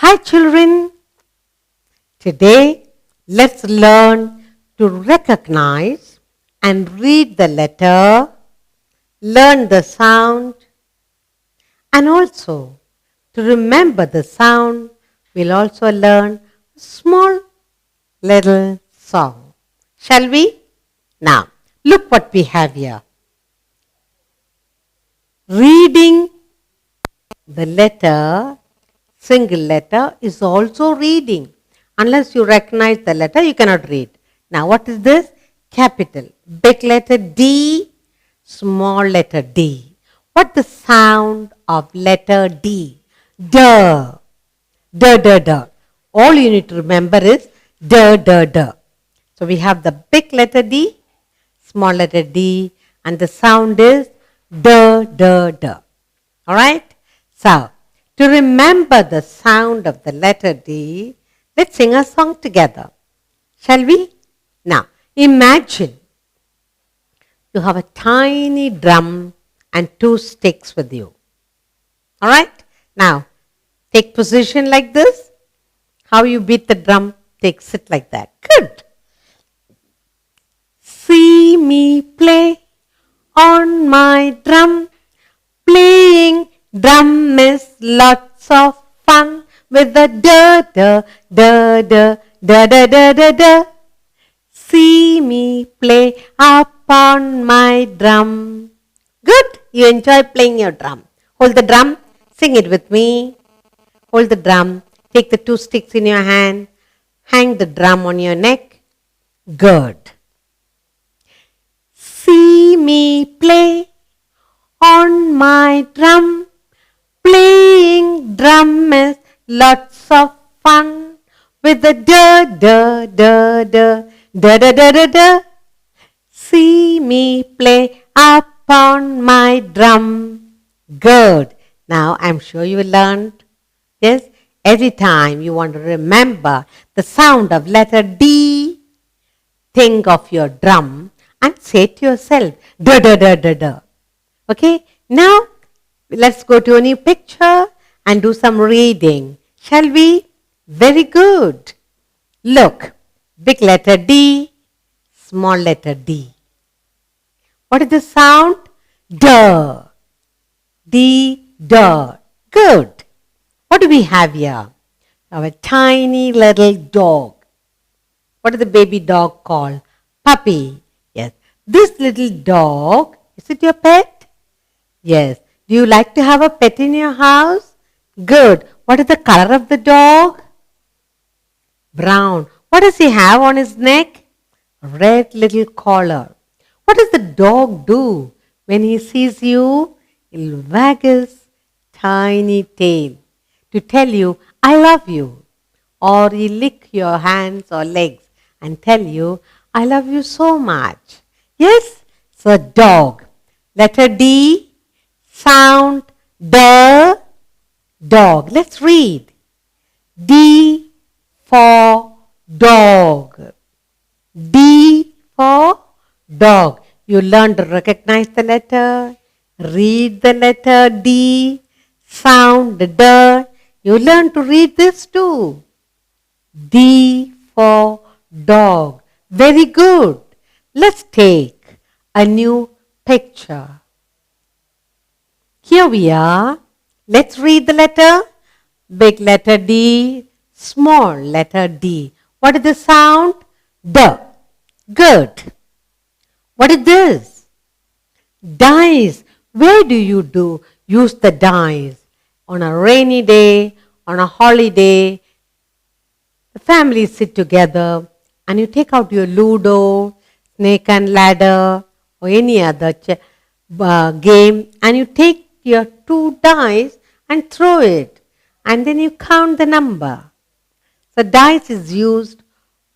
Hi children, today let's learn to recognize and read the letter, learn the sound, and also to remember the sound. We'll also learn a small little song. Shall we? Now, look what we have here. Reading the letter, single letter, is also reading. Unless you recognize the letter, you cannot read. Now, what is this? Capital. Big letter D, small letter D. What's the sound of letter D? D. D, D, D. All you need to remember is D, D, D. So, we have the big letter D, small letter D, and the sound is D, D, D. Alright? So, to remember the sound of the letter D, let's sing a song together. Shall we? Now, imagine you have a tiny drum and 2 sticks with you. Alright? Now, take position like this. How you beat the drum? Sit like that. Good. See me play on my drum. Playing drum is lots of fun with the da da da da da da da da da. See me play upon my drum. Good. You enjoy playing your drum. Hold the drum. Sing it with me. Hold the drum. Take the 2 sticks in your hand. Hang the drum on your neck. Good. See me play on my drum. Playing drum is lots of fun with the da da da da da da da da da. See me play upon my drum. Good. Now I'm sure you learned. Yes. Every time you want to remember the sound of letter D, think of your drum and say to yourself, da da da da da. Okay, now let's go to a new picture and do some reading. Shall we? Very good. Look, big letter D, small letter D. What is the sound? Da. D, da. Good. What do we have here? We have a tiny little dog. What is the baby dog called? Puppy. Yes. This little dog, is it your pet? Yes. Do you like to have a pet in your house? Good. What is the color of the dog? Brown. What does he have on his neck? A red little collar. What does the dog do when he sees you? He'll wag his tiny tail to tell you, I love you. Or he'll lick your hands or legs and tell you, I love you so much. Yes? So dog. Letter D. Sound D. Dog. Let's read. D for dog. D for dog. You learn to recognize the letter, read the letter D, sound D. You learn to read this too. D for dog. Very good. Let's take a new picture. Here we are. Let's read the letter. Big letter D, small letter D. What is the sound? D. Good. What is this? Dice. Where do you use the dice? On a rainy day, on a holiday, the family sit together and you take out your Ludo, Snake and Ladder or any other game and you take your 2 dice and throw it and then you count the number. So dice is used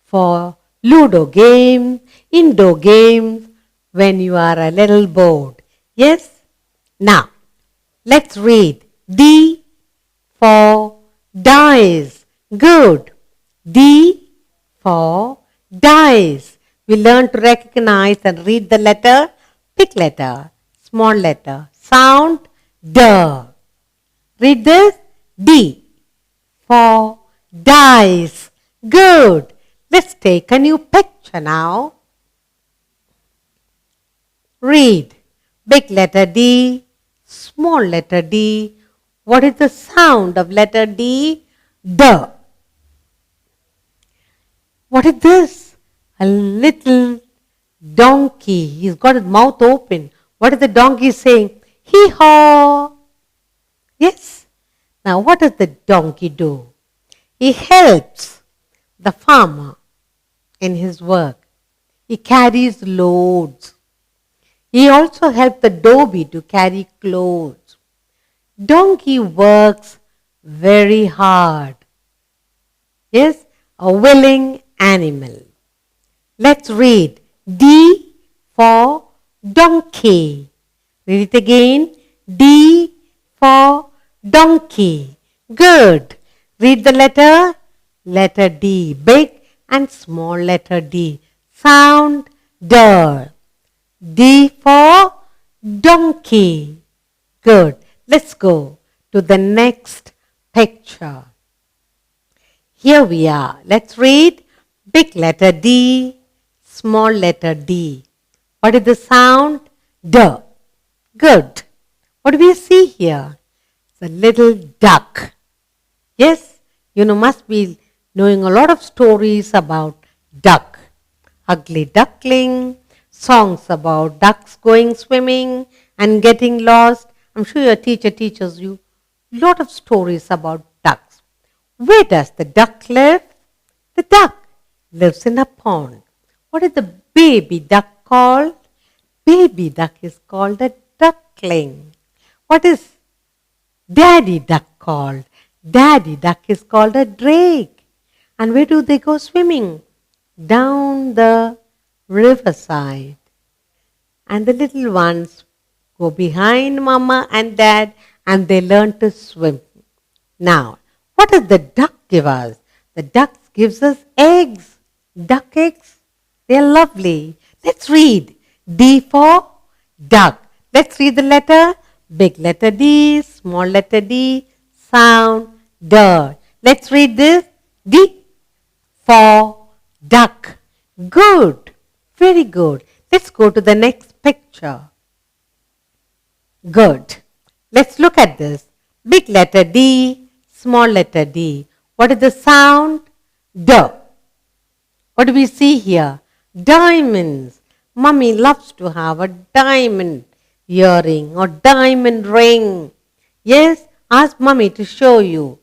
for Ludo games, indoor games when you are a little bored. Yes? Now, let's read. D for dice. Good. D for dice. We learn to recognize and read the letter. Big letter, small letter. Sound D. Read this. D for dice. Good. Let's take a new picture now. Read. Big letter D, small letter D. What is the sound of letter D? D. What is this? A little donkey. He's got his mouth open. What is the donkey saying? Hee-haw. Yes. Now what does the donkey do? He helps the farmer in his work. He carries loads. He also helps the dhobi to carry clothes. Donkey works very hard. Yes, a willing animal. Let's read. D for donkey. Read it again. D for donkey. Good. Read the letter. Letter D. Big and small letter D. Sound D. D for donkey. Good. Let's go to the next picture. Here we are. Let's read. Big letter D, small letter D. What is the sound? D. Good. What do we see here? It's a little duck. Yes, you must be knowing a lot of stories about duck. Ugly duckling, songs about ducks going swimming and getting lost. I'm sure your teacher teaches you a lot of stories about ducks. Where does the duck live? The duck lives in a pond. What is the baby duck called? Baby duck is called a duckling. What is daddy duck called? Daddy duck is called a drake. And where do they go swimming? Down the riverside. And the little ones go behind mama and dad and they learn to swim. Now, what does the duck give us? The duck gives us eggs. Duck eggs. They are lovely. Let's read. D for duck. Let's read the letter. Big letter D, small letter D, sound D. Let's read this. D for duck. Good. Very good. Let's go to the next picture. Good. Let's look at this. Big letter D, small letter D. What is the sound? D. What do we see here? Diamonds. Mummy loves to have a diamond earring or diamond ring. Yes, ask mummy to show you.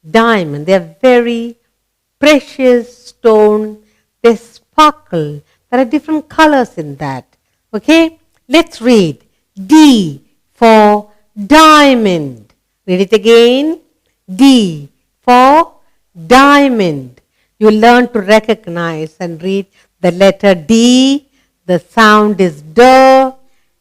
Diamond, they are very precious stone. They sparkle. There are different colors in that. Okay, let's read. D for diamond. Read it again. D for diamond. You learn to recognize and read the letter D. The sound is D.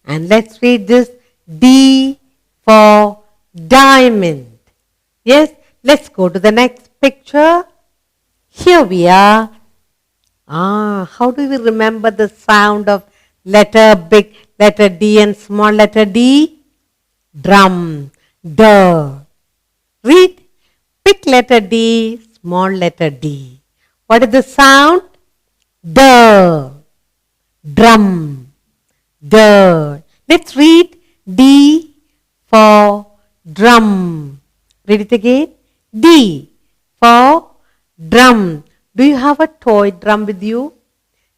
And let's read this. D for diamond. Yes, let's go to the next picture. Here we are. How do we remember the sound of big letter D and small letter D? Drum. D. Read. Big letter D, small letter D. What is the sound? D. Drum. D. Let's read. D for drum. Read it again. D for drum. Do you have a toy drum with you?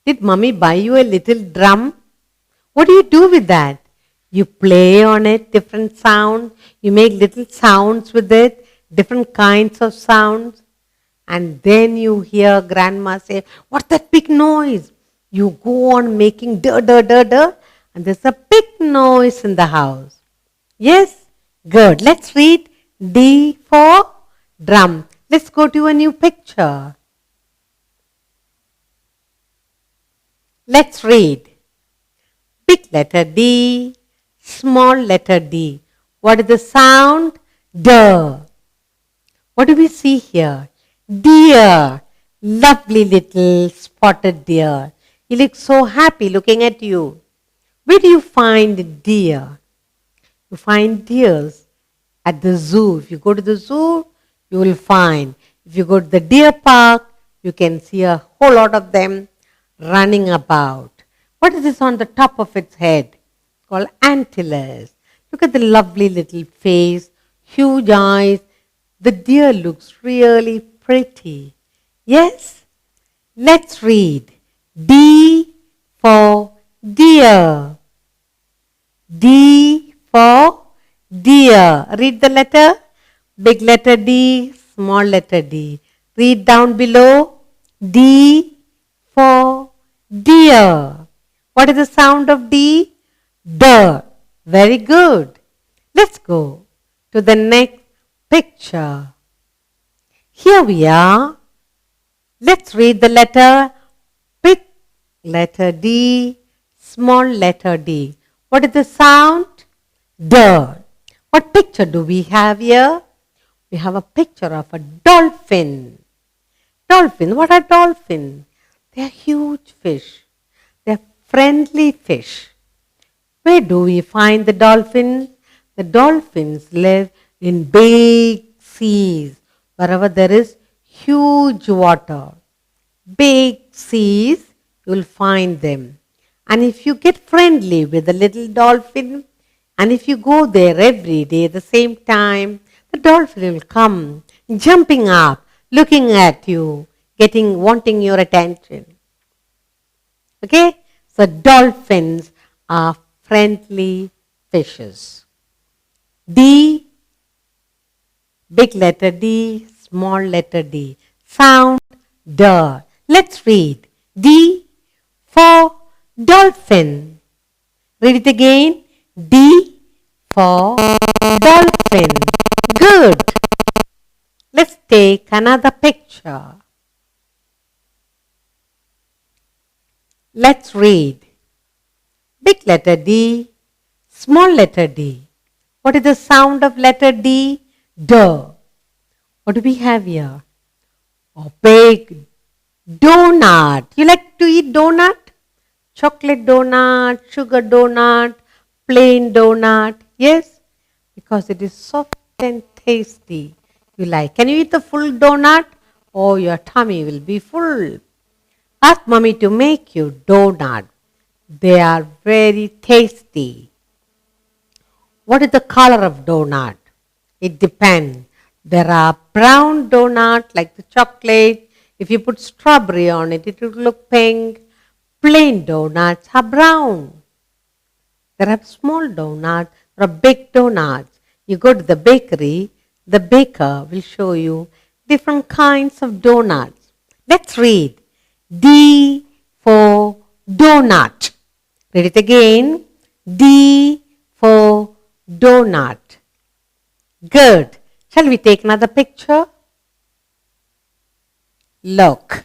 Did mummy buy you a little drum? What do you do with that? You play on it, different sounds. You make little sounds with it, different kinds of sounds. And then you hear grandma say, what's that big noise? You go on making da da da da, and there's a big noise in the house. Yes? Good. Let's read D for drum. Let's go to a new picture. Let's read. Big letter D, small letter D. What is the sound? D. What do we see here? Deer. Lovely little spotted deer. He looks so happy looking at you. Where do you find deer? You find deers at the zoo. If you go to the zoo, you will find. If you go to the deer park, you can see a whole lot of them running about. What is this on the top of its head? It's called antlers. Look at the lovely little face, huge eyes. The deer looks really pretty. Yes? Let's read. D for deer. D for deer. Read the letter. Big letter D, small letter D. Read down below. D for deer. What is the sound of D? D. Very good. Let's go to the next picture. Here we are. Let's read the letter. Big letter D, small letter D. What is the sound? D. What picture do we have here? We have a picture of a dolphin. Dolphin, what are dolphins? They are huge fish. They are friendly fish. Where do we find the dolphins? The dolphins live in big seas, wherever there is huge water. Big seas, you will find them. And if you get friendly with the little dolphin, and if you go there every day at the same time, the dolphin will come, jumping up, looking at you, wanting your attention. Okay? So dolphins are friendly fishes. D, big letter D, small letter D. Sound D. Let's read. D for dolphin. Read it again. D for dolphin. Good. Let's take another picture. Let's read. Big letter D, small letter D. What is the sound of letter D? D. What do we have here? A big donut. You like to eat donut? Chocolate donut, sugar donut, plain donut. Yes? Because it is soft and tasty. You like. Can you eat the full donut? Oh, your tummy will be full. Ask mommy to make you donut. They are very tasty. What is the color of donut? It depends. There are brown donut like the chocolate. If you put strawberry on it, it will look pink. Plain donuts are brown. There are small donuts, there are big donuts. You go to the bakery, the baker will show you different kinds of donuts. Let's read. D for donut. Read it again. D for donut. Good. Shall we take another picture? Look.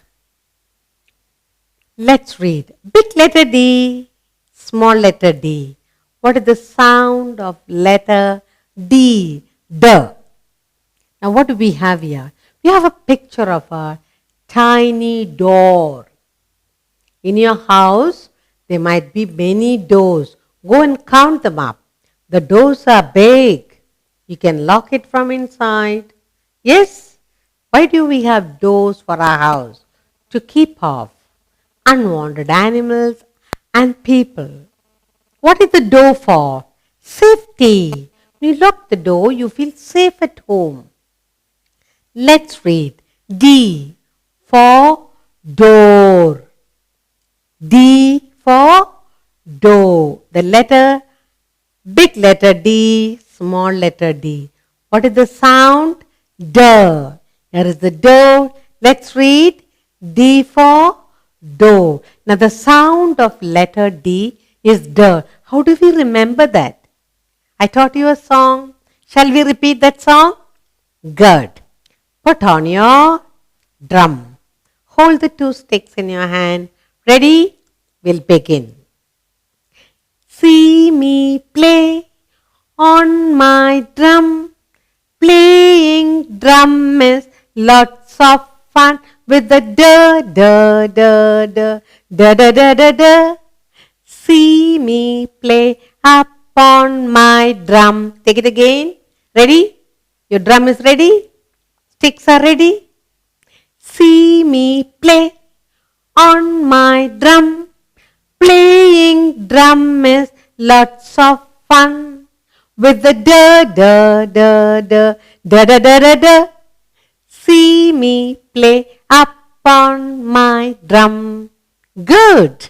Let's read. Big letter D, small letter D. What is the sound of letter D? D. Now what do we have here? We have a picture of a tiny door. In your house, there might be many doors. Go and count them up. The doors are big. You can lock it from inside. Yes? Why do we have doors for our house? To keep off unwanted animals and people. What is the door for? Safety. When you lock the door, you feel safe at home. Let's read. D for door. D for door. The letter, big letter D, small letter D. What is the sound? D. Here is the door. Let's read. D for door. Now the sound of letter D is D. How do we remember that? I taught you a song. Shall we repeat that song? Good. Put on your drum. Hold the two sticks in your hand. Ready? We'll begin. See me play on my drum. Playing drum is lots of fun with the da da da da da da da da da. See me play upon my drum. Take it again. Ready? Your drum is ready? Sticks are ready. See me play on my drum. Playing drum is lots of fun. With the da da da da da da da da da. See me play up on my drum. Good.